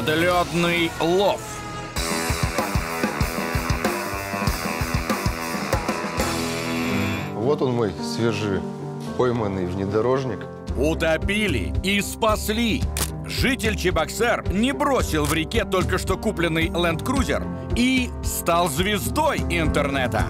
Подледный лов. Вот он мой свежепойманный внедорожник. Утопили и спасли. Житель Чебоксар не бросил в реке только что купленный Land Cruiser и стал звездой интернета.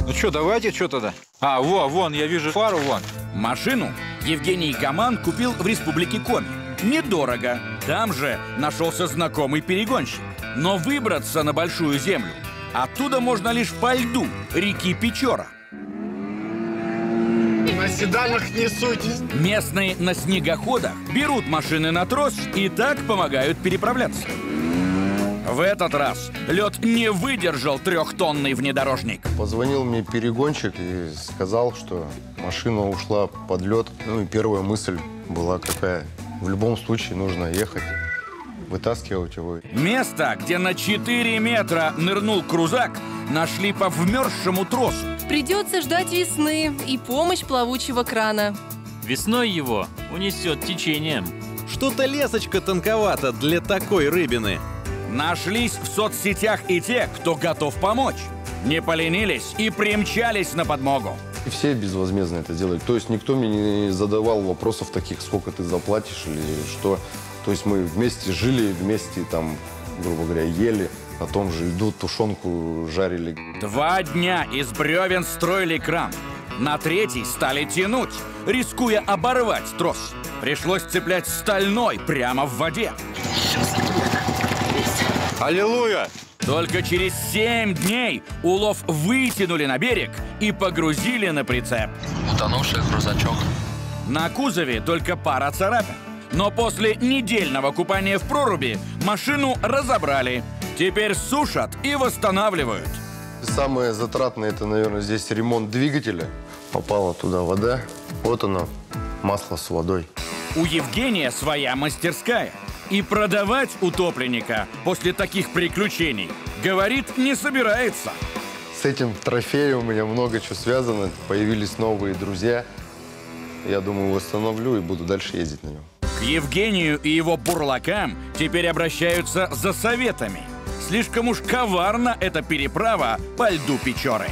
Ну что, давайте что тогда? А, вон, я вижу фару, вон. Машину Евгений Гаман купил в республике Коми. Недорого. Там же нашелся знакомый перегонщик. Но выбраться на Большую Землю оттуда можно лишь по льду реки Печора. На седанах не суйтесь. Местные на снегоходах берут машины на трос и так помогают переправляться. В этот раз лед не выдержал 3-тонный внедорожник. Позвонил мне перегонщик и сказал, что машина ушла под лед. Ну и первая мысль была какая: в любом случае нужно ехать, вытаскивать его. Место, где на 4 метра нырнул крузак, нашли по вмерзшему тросу. Придется ждать весны и помощь плавучего крана. Весной его унесет течением. Что-то лесочка тонковата для такой рыбины. Нашлись в соцсетях и те, кто готов помочь. Не поленились и примчались на подмогу. И все безвозмездно это делают. То есть никто мне не задавал вопросов таких, сколько ты заплатишь или что. То есть мы вместе жили, вместе там, грубо говоря, ели. На том же льду тушенку жарили. 2 дня из бревен строили кран. На 3-й стали тянуть, рискуя оборвать трос. Пришлось цеплять стальной прямо в воде. Аллилуйя! Только через 7 дней улов вытянули на берег и погрузили на прицеп. Утонувший грузачок. На кузове только пара царапин. Но после недельного купания в проруби машину разобрали. Теперь сушат и восстанавливают. Самое затратное — это, наверное, здесь ремонт двигателя. Попала туда вода. Вот оно, масло с водой. У Евгения своя мастерская. И продавать утопленника после таких приключений, говорит, не собирается. С этим трофеем у меня много чего связано. Появились новые друзья. Я думаю, восстановлю и буду дальше ездить на нем. К Евгению и его бурлакам теперь обращаются за советами. Слишком уж коварна эта переправа по льду Печоры.